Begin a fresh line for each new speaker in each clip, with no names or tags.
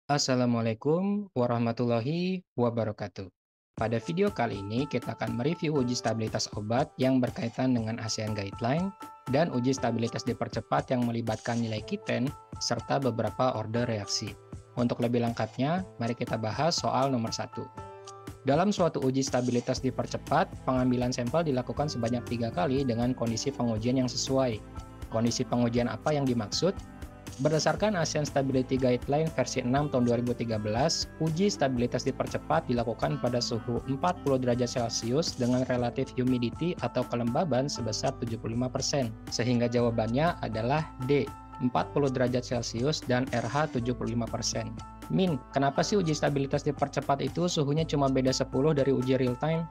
Assalamualaikum warahmatullahi wabarakatuh. Pada video kali ini kita akan mereview uji stabilitas obat yang berkaitan dengan ASEAN Guideline dan uji stabilitas dipercepat yang melibatkan nilai kiten serta beberapa order reaksi. Untuk lebih lengkapnya, mari kita bahas soal nomor 1. Dalam suatu uji stabilitas dipercepat, pengambilan sampel dilakukan sebanyak 3 kali dengan kondisi pengujian yang sesuai. Kondisi pengujian apa yang dimaksud? Berdasarkan ASEAN Stability Guideline versi 6 tahun 2013, uji stabilitas dipercepat dilakukan pada suhu 40 derajat Celcius dengan relative humidity atau kelembaban sebesar 75%, sehingga jawabannya adalah D, 40 derajat Celcius dan RH 75%. Min, kenapa sih uji stabilitas dipercepat itu suhunya cuma beda 10 dari uji real time?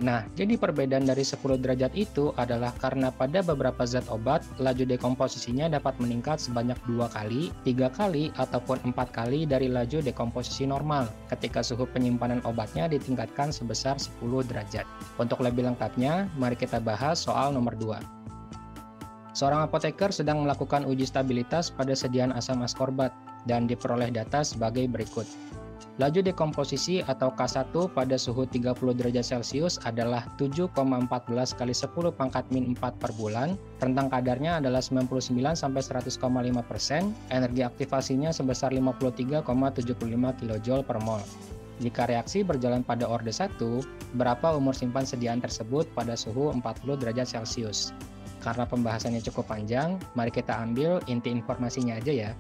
Nah, jadi perbedaan dari 10 derajat itu adalah karena pada beberapa zat obat, laju dekomposisinya dapat meningkat sebanyak 2 kali, 3 kali, ataupun 4 kali dari laju dekomposisi normal ketika suhu penyimpanan obatnya ditingkatkan sebesar 10 derajat. Untuk lebih lengkapnya, mari kita bahas soal nomor 2. Seorang apoteker sedang melakukan uji stabilitas pada sediaan asam askorbat dan diperoleh data sebagai berikut. Laju dekomposisi atau K1 pada suhu 30 derajat Celcius adalah 7,14 kali 10 pangkat min 4 per bulan, rentang kadarnya adalah 99-100,5%, energi aktivasinya sebesar 53,75 kJ per mol. Jika reaksi berjalan pada orde 1, berapa umur simpan sediaan tersebut pada suhu 40 derajat Celcius? Karena pembahasannya cukup panjang, mari kita ambil inti informasinya aja ya.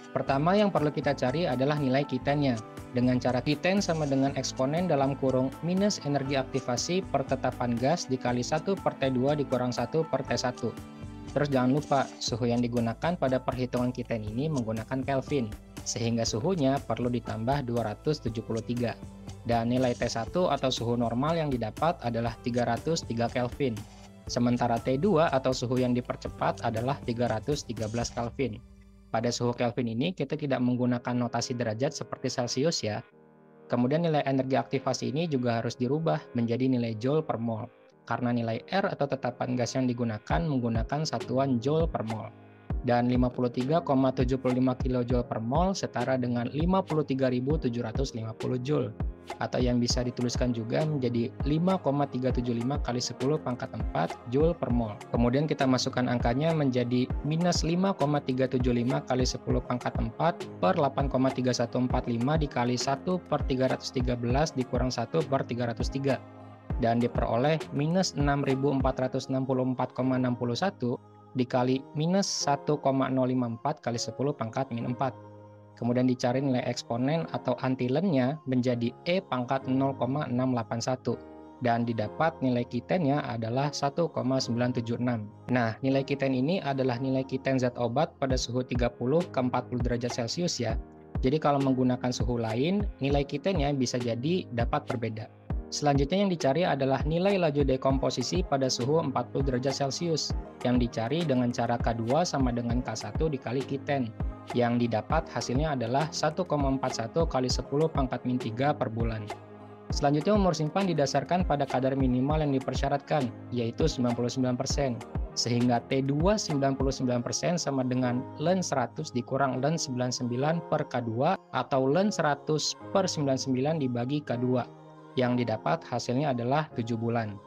Pertama yang perlu kita cari adalah nilai kitennya. Dengan cara kiten sama dengan eksponen dalam kurung minus energi aktivasi per tetapan gas dikali 1 per T2 dikurang 1 per T1. Terus jangan lupa, suhu yang digunakan pada perhitungan kiten ini menggunakan Kelvin, sehingga suhunya perlu ditambah 273. Dan nilai T1 atau suhu normal yang didapat adalah 303 Kelvin. Sementara T2 atau suhu yang dipercepat adalah 313 Kelvin. Pada suhu Kelvin ini kita tidak menggunakan notasi derajat seperti Celcius ya. Kemudian nilai energi aktivasi ini juga harus dirubah menjadi nilai Joule per mol, karena nilai R atau tetapan gas yang digunakan menggunakan satuan Joule per mol. Dan 53,75 kJ per mol setara dengan 53.750 Joule, atau yang bisa dituliskan juga menjadi 5,375 kali 10 pangkat 4 Joule per mol. Kemudian kita masukkan angkanya menjadi minus 5,375 kali 10 pangkat 4 per 8,3145 dikali 1 per 313 dikurang 1 per 303. Dan diperoleh minus 6.464,61 dikali minus 1,054 kali 10 pangkat min 4. Kemudian dicari nilai eksponen atau antilennya menjadi E pangkat 0,681. Dan didapat nilai kitennya adalah 1,976. Nah, nilai kiten ini adalah nilai kiten zat obat pada suhu 30 ke 40 derajat Celcius ya. Jadi kalau menggunakan suhu lain, nilai kitennya bisa jadi dapat berbeda. Selanjutnya yang dicari adalah nilai laju dekomposisi pada suhu 40 derajat Celcius, yang dicari dengan cara K2 sama dengan K1 dikali kiten. Yang didapat hasilnya adalah 1,41 kali 10 pangkat min 3 per bulan. Selanjutnya umur simpan didasarkan pada kadar minimal yang dipersyaratkan, yaitu 99%. Sehingga T2 99% sama dengan Ln 100 dikurang Ln 99 per K2 atau Ln 100 per 99 dibagi K2. Yang didapat hasilnya adalah 7 bulan.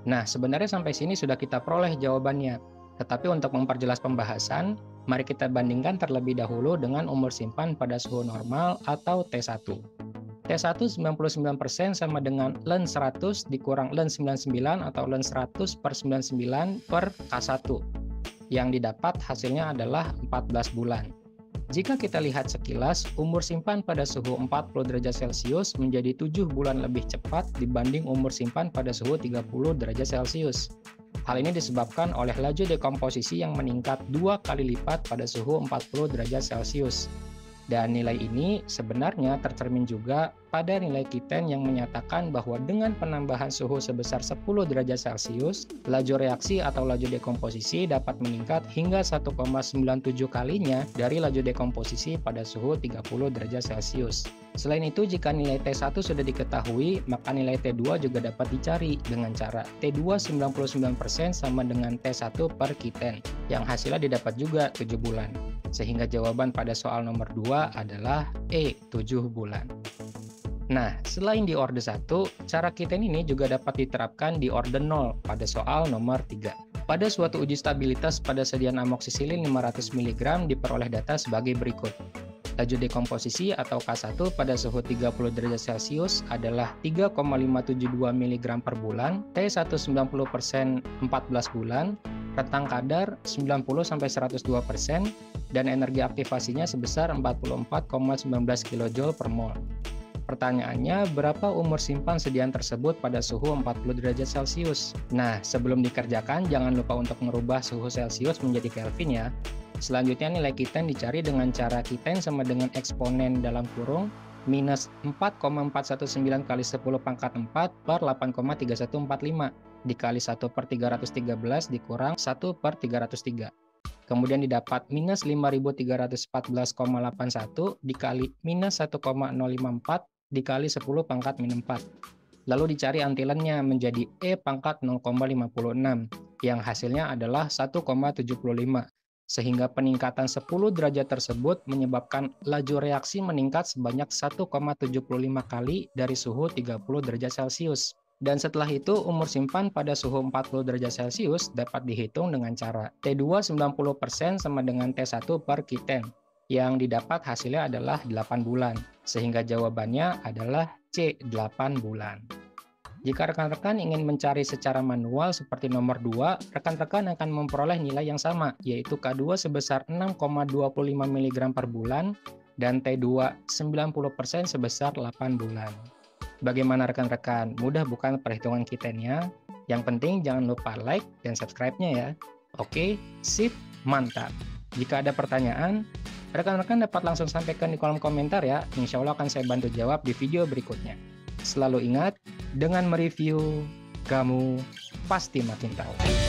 Nah, sebenarnya sampai sini sudah kita peroleh jawabannya. Tetapi untuk memperjelas pembahasan, mari kita bandingkan terlebih dahulu dengan umur simpan pada suhu normal atau T1. T1 99% sama dengan Ln 100 dikurang Ln 99 atau Ln 100 per 99 per K1. Yang didapat hasilnya adalah 14 bulan. Jika kita lihat sekilas, umur simpan pada suhu 40 derajat Celcius menjadi 7 bulan lebih cepat dibanding umur simpan pada suhu 30 derajat Celcius. Hal ini disebabkan oleh laju dekomposisi yang meningkat 2 kali lipat pada suhu 40 derajat Celcius. Dan nilai ini sebenarnya tercermin juga pada nilai Q10 yang menyatakan bahwa dengan penambahan suhu sebesar 10 derajat Celcius, laju reaksi atau laju dekomposisi dapat meningkat hingga 1,97 kalinya dari laju dekomposisi pada suhu 30 derajat Celcius. Selain itu, jika nilai T1 sudah diketahui, maka nilai T2 juga dapat dicari dengan cara T2 99% sama dengan T1 per Q10, yang hasilnya didapat juga 7 bulan. Sehingga jawaban pada soal nomor 2 adalah E, 7 bulan. Nah, selain di orde 1, cara Q10 ini juga dapat diterapkan di orde 0 pada soal nomor 3. Pada suatu uji stabilitas pada sediaan amoksisilin 500 mg diperoleh data sebagai berikut. Laju dekomposisi atau K1 pada suhu 30 derajat Celcius adalah 3,572 mg per bulan, T1 90% 14 bulan, rentang kadar 90-102%, dan energi aktivasinya sebesar 44,19 kJ per mol. Pertanyaannya, berapa umur simpan sediaan tersebut pada suhu 40 derajat Celcius? Nah, sebelum dikerjakan, jangan lupa untuk merubah suhu Celcius menjadi Kelvin ya. Selanjutnya nilai Q10 dicari dengan cara Q10 sama dengan eksponen dalam kurung minus 4,419 kali 10 pangkat 4 per 8,3145 dikali 1 per 313 dikurang 1 per 303. Kemudian didapat minus 5.314,81 dikali minus 1,054 dikali 10 pangkat min 4. Lalu dicari antilennya menjadi E pangkat 0,56 yang hasilnya adalah 1,75. Sehingga peningkatan 10 derajat tersebut menyebabkan laju reaksi meningkat sebanyak 1,75 kali dari suhu 30 derajat Celcius. Dan setelah itu umur simpan pada suhu 40 derajat Celcius dapat dihitung dengan cara T2 90% sama dengan T1 per Q10. Yang didapat hasilnya adalah 8 bulan. Sehingga jawabannya adalah C, 8 bulan. Jika rekan-rekan ingin mencari secara manual seperti nomor 2, rekan-rekan akan memperoleh nilai yang sama, yaitu K2 sebesar 6,25 mg per bulan dan T2 90% sebesar 8 bulan. Bagaimana rekan-rekan? Mudah bukan perhitungan Q10-nya? Yang penting jangan lupa like dan subscribe-nya ya. Oke, sip, mantap. Jika ada pertanyaan, rekan-rekan dapat langsung sampaikan di kolom komentar ya. Insya Allah akan saya bantu jawab di video berikutnya. Selalu ingat, dengan mereview, kamu pasti makin tahu.